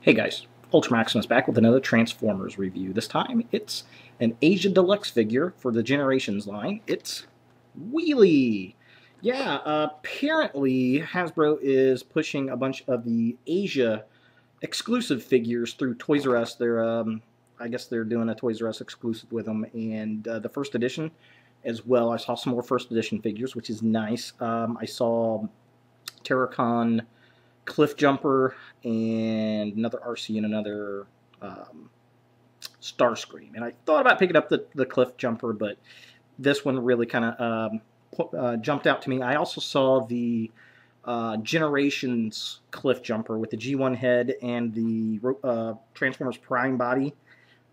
Hey guys, Ultra Maximus back with another Transformers review. This time it's an Asia Deluxe figure for the Generations line. It's Wheelie. Yeah, apparently Hasbro is pushing a bunch of the Asia exclusive figures through Toys R Us. I guess they're doing a Toys R Us exclusive with them, and the first edition as well. I saw some more first edition figures, which is nice. I saw Terracon Cliff Jumper and another RC and another Starscream. And I thought about picking up the Cliff Jumper, but this one really kind of jumped out to me. I also saw the Generations Cliff Jumper with the G1 head and the Transformers Prime body.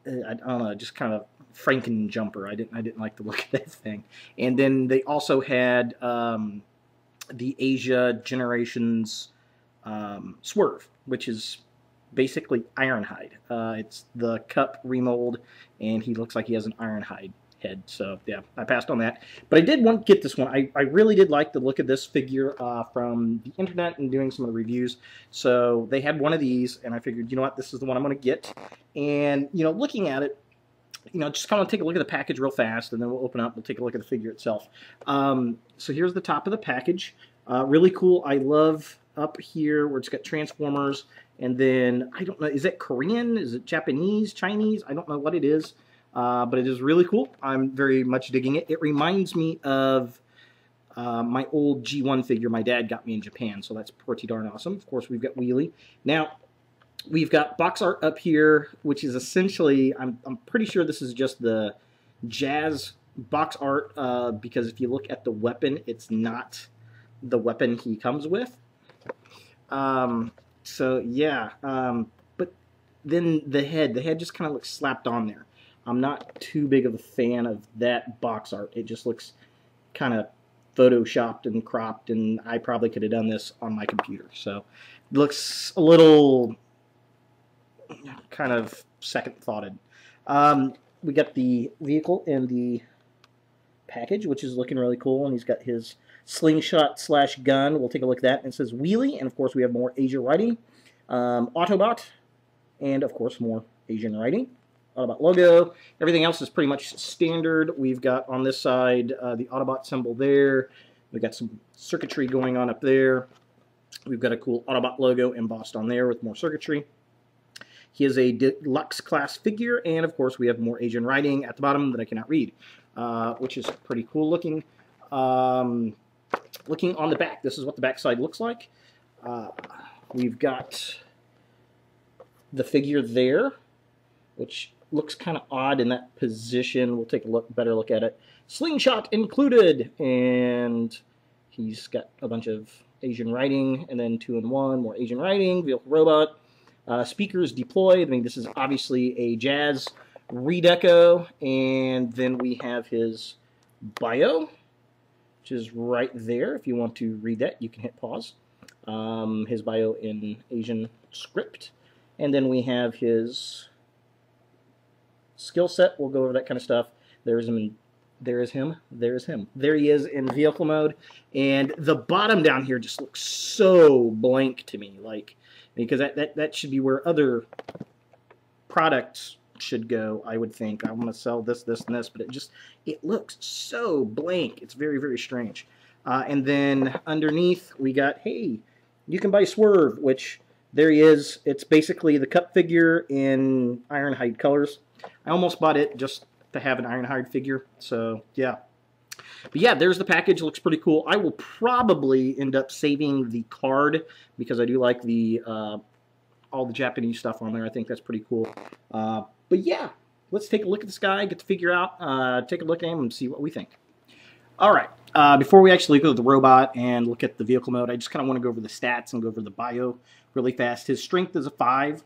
I don't know, just kind of Franken jumper. I didn't like the look of that thing. And then they also had the Asia Generations Swerve, which is basically Ironhide. It's the Cup remold, and he looks like he has an Ironhide head. So yeah, I passed on that. But I did want to get this one. I really did like the look of this figure from the internet and doing some of the reviews. So they had one of these, and I figured, you know what, this is the one I'm going to get. And you know, looking at it, you know, just kind of take a look at the package real fast, and then we'll open up. We'll take a look at the figure itself. So here's the top of the package. Really cool. I love up here where it's got Transformers, and then I don't know, is it Korean? Is it Japanese? Chinese? I don't know what it is, but it is really cool. I'm very much digging it. It reminds me of my old G1 figure my dad got me in Japan, so that's pretty darn awesome. Of course, we've got Wheelie. Now, we've got box art up here, which is essentially, I'm pretty sure this is just the Jazz box art, because if you look at the weapon, it's not the weapon he comes with. So yeah, but then the head just kind of looks slapped on there. I'm not too big of a fan of that box art. It just looks kind of photoshopped and cropped, and I probably could have done this on my computer. So it looks a little kind of second thoughted. We got the vehicle in the package, which is looking really cool, and he's got his slingshot slash gun. We'll take a look at that. And it says Wheelie, and of course we have more Asia writing. Autobot, and of course more Asian writing. Autobot logo. Everything else is pretty much standard. We've got on this side the Autobot symbol there. We've got some circuitry going on up there. We've got a cool Autobot logo embossed on there with more circuitry. He is a deluxe class figure, and of course we have more Asian writing at the bottom that I cannot read, which is pretty cool looking. Looking on the back, this is what the back side looks like. We've got the figure there, which looks kind of odd in that position. We'll take a better look at it. Slingshot included, and he's got a bunch of Asian writing, and then 2-in-1, more Asian writing, vehicle robot. Speakers deployed. I mean, this is obviously a Jazz redeco, and then we have his bio, which is right there. If you want to read that, you can hit pause. His bio in Asian script. And then we have his skill set. We'll go over that kind of stuff. There's him. There's him. There's him. There he is in vehicle mode. And the bottom down here just looks so blank to me. Like, because that should be where other products should go, I would think. I want to sell this, this, and this, but it looks so blank. It's very, very strange. And then underneath, we got, hey, you can buy Swerve, which there he is. It's basically the Cup figure in Ironhide colors. I almost bought it just to have an Ironhide figure, so yeah. But yeah, there's the package. Looks pretty cool. I will probably end up saving the card because I do like the all the Japanese stuff on there. I think that's pretty cool. But yeah, let's take a look at this guy, get the figure out, take a look at him, and see what we think. All right, before we actually go to the robot and look at the vehicle mode, I just kind of want to go over the stats and go over the bio really fast. His strength is a 5.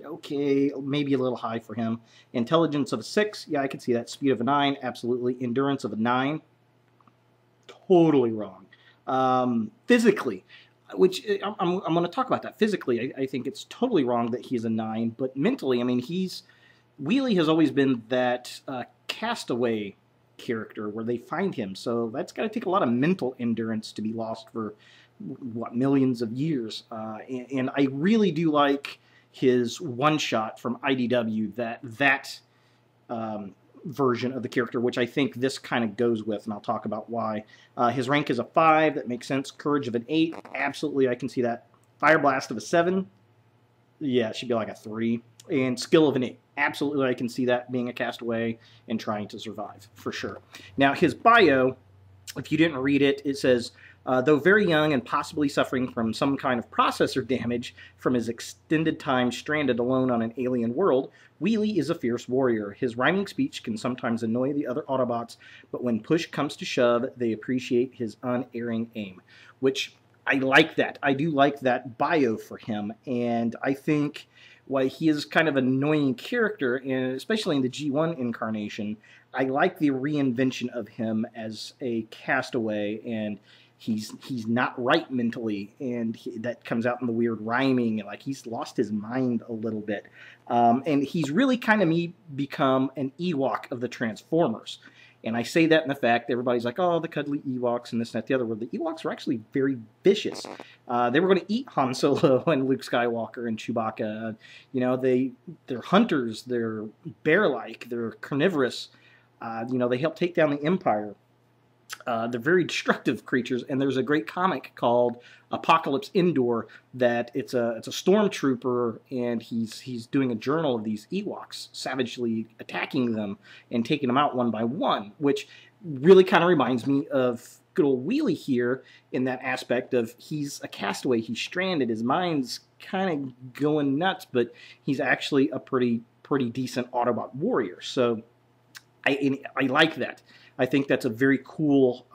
Okay, maybe a little high for him. Intelligence of a 6. Yeah, I can see that. Speed of a 9. Absolutely. Endurance of a 9. Totally wrong. Physically, which I'm going to talk about that. Physically, I think it's totally wrong that he's a 9. But mentally, I mean, Wheelie has always been that castaway character where they find him. So that's got to take a lot of mental endurance to be lost for what, millions of years. And I really do like his one-shot from IDW, that version of the character, which I think this kind of goes with, and I'll talk about why. His rank is a 5. That makes sense. Courage of an 8. Absolutely, I can see that. Fire Blast of a 7. Yeah, it should be like a 3. And Skill of an 8. Absolutely, I can see that being a castaway and trying to survive, for sure. Now, his bio, if you didn't read it, it says, though very young and possibly suffering from some kind of processor damage from his extended time stranded alone on an alien world, Wheelie is a fierce warrior. His rhyming speech can sometimes annoy the other Autobots, but when push comes to shove, they appreciate his unerring aim, which I like that. I do like that bio for him, and I think while he is kind of an annoying character, and especially in the G1 incarnation, I like the reinvention of him as a castaway, and he's not right mentally, and that comes out in the weird rhyming, and like he's lost his mind a little bit. And he's really kind of become an Ewok of the Transformers. And I say that in the fact that everybody's like, oh, the cuddly Ewoks and this and that, the other. Well, the Ewoks are actually very vicious. They were going to eat Han Solo and Luke Skywalker and Chewbacca. You know, they're hunters, they're bear-like, they're carnivorous. You know, they help take down the Empire. They're very destructive creatures, and there's a great comic called Apocalypse Indoor that it's a stormtrooper, and he's doing a journal of these Ewoks savagely attacking them and taking them out one by one, which really kind of reminds me of good old Wheelie here in that aspect of he's a castaway, he's stranded, his mind's kind of going nuts, but he's actually a pretty decent Autobot warrior. So I like that. I think that's a very cool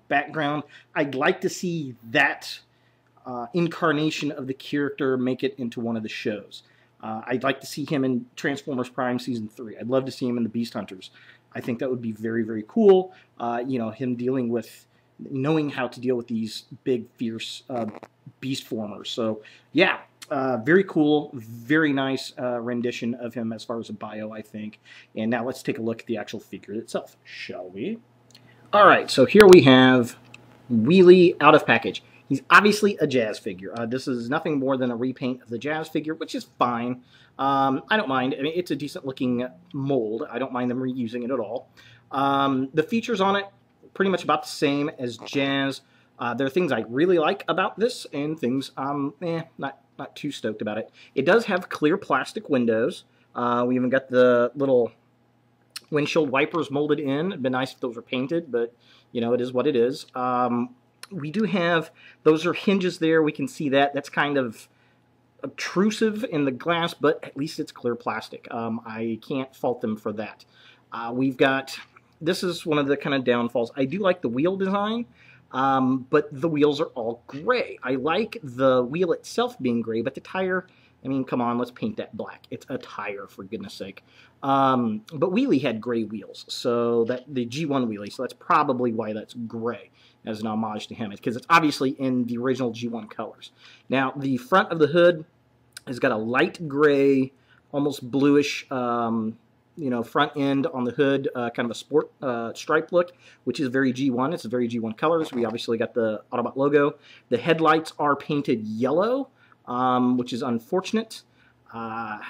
background. I'd like to see that incarnation of the character make it into one of the shows. I'd like to see him in Transformers Prime Season 3. I'd love to see him in the Beast Hunters. I think that would be very, very cool. You know, him knowing how to deal with these big, fierce beast formers. So, yeah. Very cool, very nice rendition of him as far as a bio, I think. And now let's take a look at the actual figure itself, shall we? All right, so here we have Wheelie out of package. He's obviously a Jazz figure. This is nothing more than a repaint of the Jazz figure, which is fine. I don't mind. I mean, it's a decent-looking mold. I don't mind them reusing it at all. The features on it, pretty much about the same as Jazz. There are things I really like about this, and things not too stoked about it. It does have clear plastic windows. We even got the little windshield wipers molded in. It'd been nice if those were painted, but you know, it is what it is. We do have, those are hinges there. We can see that. That's kind of obtrusive in the glass, but at least it's clear plastic. I can't fault them for that. We've got, this is one of the kind of downfalls. I do like the wheel design. But the wheels are all gray. I like the wheel itself being gray, but the tire, I mean, come on, let's paint that black. It's a tire, for goodness sake. But Wheelie had gray wheels, so the G1 Wheelie, so that's probably why that's gray, as an homage to him, because it's obviously in the original G1 colors. Now, the front of the hood has got a light gray, almost bluish, you know, front end on the hood, kind of a sport stripe look, which is very G1. It's very G1 colors. We obviously got the Autobot logo. The headlights are painted yellow, which is unfortunate. You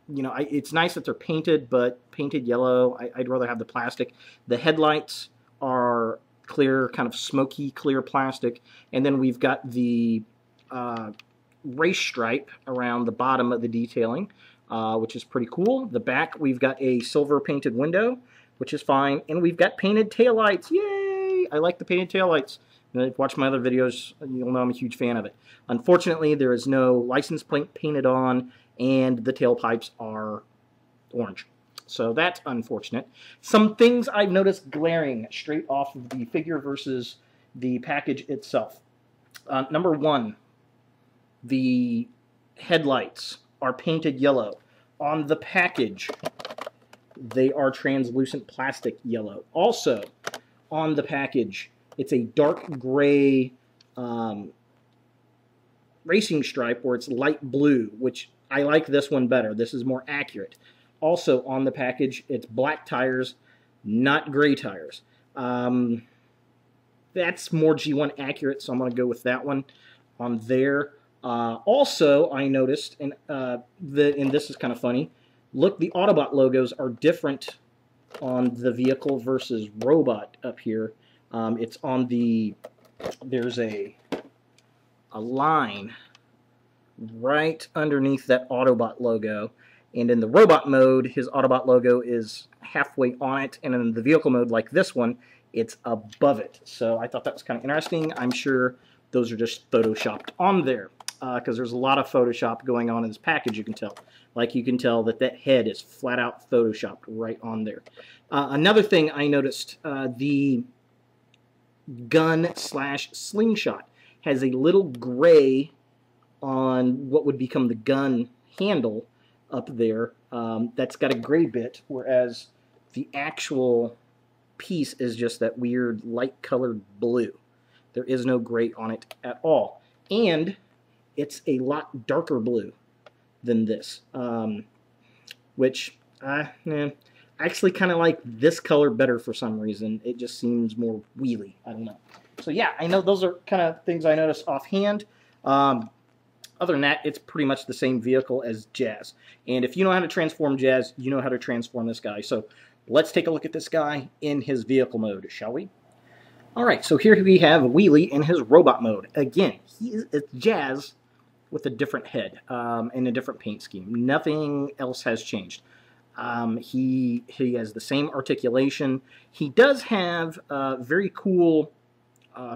know, it's nice that they're painted, but painted yellow, I'd rather have the plastic. The headlights are clear, kind of smoky, clear plastic. And then we've got the race stripe around the bottom of the detailing. Which is pretty cool. The back, we've got a silver painted window, which is fine. And we've got painted taillights. Yay! I like the painted taillights. And if you watch my other videos, you'll know I'm a huge fan of it. Unfortunately, there is no license plate painted on, and the tailpipes are orange. So that's unfortunate. Some things I've noticed glaring straight off of the figure versus the package itself. Number one, the headlights are painted yellow. On the package, they are translucent plastic yellow. Also, on the package, it's a dark gray racing stripe where it's light blue, which I like this one better. This is more accurate. Also, on the package, it's black tires, not gray tires. That's more G1 accurate, so I'm going to go with that one on there. Also, I noticed, and this is kind of funny, look, the Autobot logos are different on the vehicle versus robot up here. It's on the, there's a line right underneath that Autobot logo. And in the robot mode, his Autobot logo is halfway on it, and in the vehicle mode, like this one, it's above it. So I thought that was kind of interesting. I'm sure those are just photoshopped on there, because there's a lot of Photoshop going on in this package, you can tell. Like, you can tell that that head is flat out photoshopped right on there. Another thing I noticed, the gun slash slingshot has a little gray on what would become the gun handle up there. That's got a gray bit, whereas the actual piece is just that weird light colored blue. There is no gray on it at all. And it's a lot darker blue than this, which I actually kind of like this color better for some reason. It just seems more wheelie. I don't know. So yeah, I know those are kind of things I noticed offhand. Other than that, it's pretty much the same vehicle as Jazz. And if you know how to transform Jazz, you know how to transform this guy. So let's take a look at this guy in his vehicle mode, shall we? Alright, so here we have Wheelie in his robot mode. Again, it's Jazz with a different head and a different paint scheme. Nothing else has changed. He has the same articulation. He does have very cool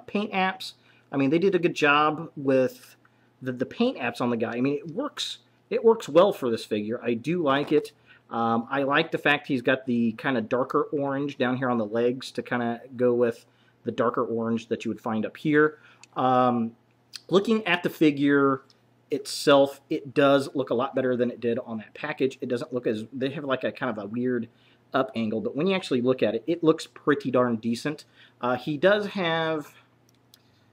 paint apps. I mean, they did a good job with the paint apps on the guy. I mean, it works well for this figure. I do like it. I like the fact he's got the kind of darker orange down here on the legs to kind of go with the darker orange that you would find up here. Looking at the figure itself, it does look a lot better than it did on that package. It doesn't look as, they have like a kind of a weird up angle, but when you actually look at it, it looks pretty darn decent. He does have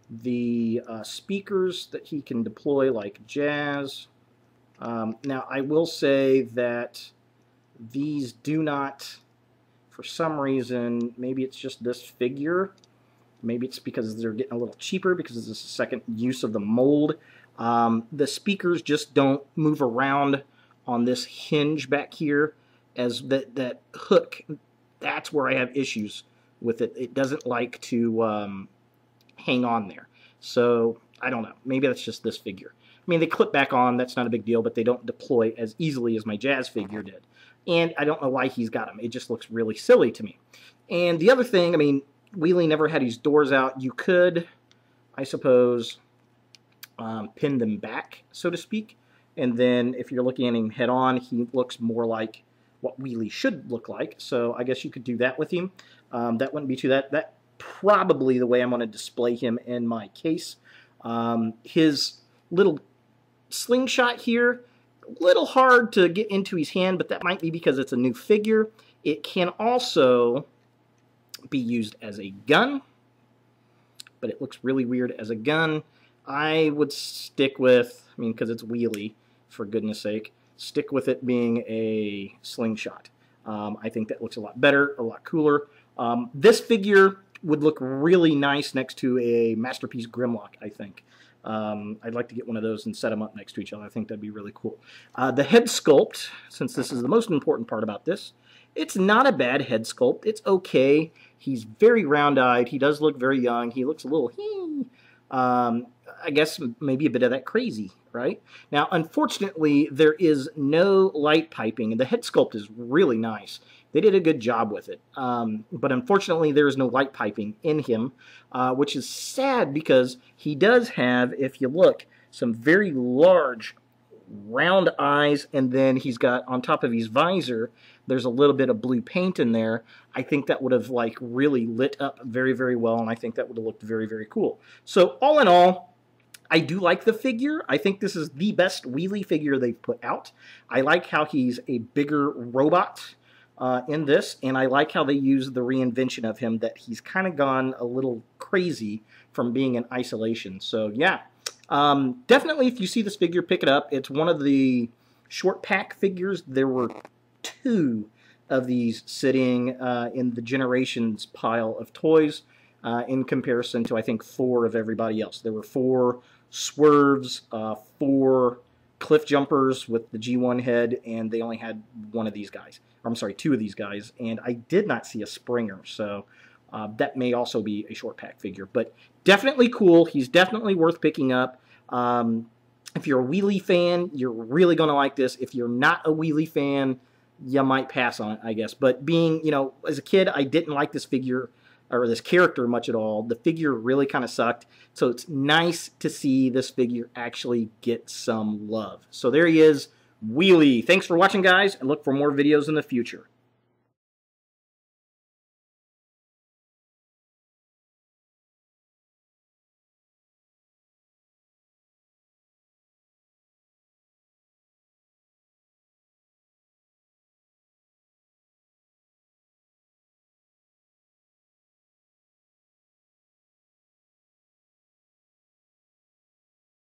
the speakers that he can deploy like Jazz. Now, I will say that these do not, for some reason, maybe it's just this figure, maybe it's because they're getting a little cheaper because it's a second use of the mold. The speakers just don't move around on this hinge back here, as that hook. That's where I have issues with it. It doesn't like to hang on there. So I don't know. Maybe that's just this figure. I mean, they clip back on. That's not a big deal, but they don't deploy as easily as my Jazz figure did. And I don't know why he's got them. It just looks really silly to me. And the other thing, I mean, Wheelie never had his doors out. You could, I suppose, pin them back, so to speak. And then if you're looking at him head on, he looks more like what Wheelie should look like. So I guess you could do that with him. That wouldn't be too that probably the way I'm going to display him in my case. His little slingshot here, a little hard to get into his hand, but that might be because it's a new figure. It can also be used as a gun, but it looks really weird as a gun. I would stick with, I mean, because it's Wheelie, for goodness sake, stick with it being a slingshot. I think that looks a lot better, a lot cooler. This figure would look really nice next to a Masterpiece Grimlock, I think. I'd like to get one of those and set them up next to each other. I think that'd be really cool. The head sculpt, since this is the most important part about this, it's not a bad head sculpt. It's okay. He's very round-eyed. He does look very young. He looks a little, I guess maybe a bit of that crazy, right? Now, unfortunately, there is no light piping, and the head sculpt is really nice. They did a good job with it. But unfortunately, there is no light piping in him, which is sad because he does have, if you look, some very large round eyes, and then he's got, on top of his visor, there's a little bit of blue paint in there. I think that would have like really lit up very, very well, and I think that would have looked very, very cool. So all in all, I do like the figure. I think this is the best Wheelie figure they've put out. I like how he's a bigger robot in this, and I like how they use the reinvention of him, that he's kind of gone a little crazy from being in isolation. So yeah, definitely if you see this figure, pick it up. It's one of the short pack figures. There were 2 of these sitting in the Generations pile of toys in comparison to, I think, 4 of everybody else. There were 4 swerves, 4 cliff jumpers with the G1 head, and they only had one of these guys. I'm sorry, 2 of these guys, and I did not see a Springer, so that may also be a short pack figure. But definitely cool. He's definitely worth picking up. If you're a Wheelie fan, you're really going to like this. If you're not a Wheelie fan, you might pass on it, I guess. But being, you know, as a kid, I didn't like this figure or this character much at all. The figure really kind of sucked. So it's nice to see this figure actually get some love. So there he is, Wheelie. Thanks for watching, guys, and look for more videos in the future.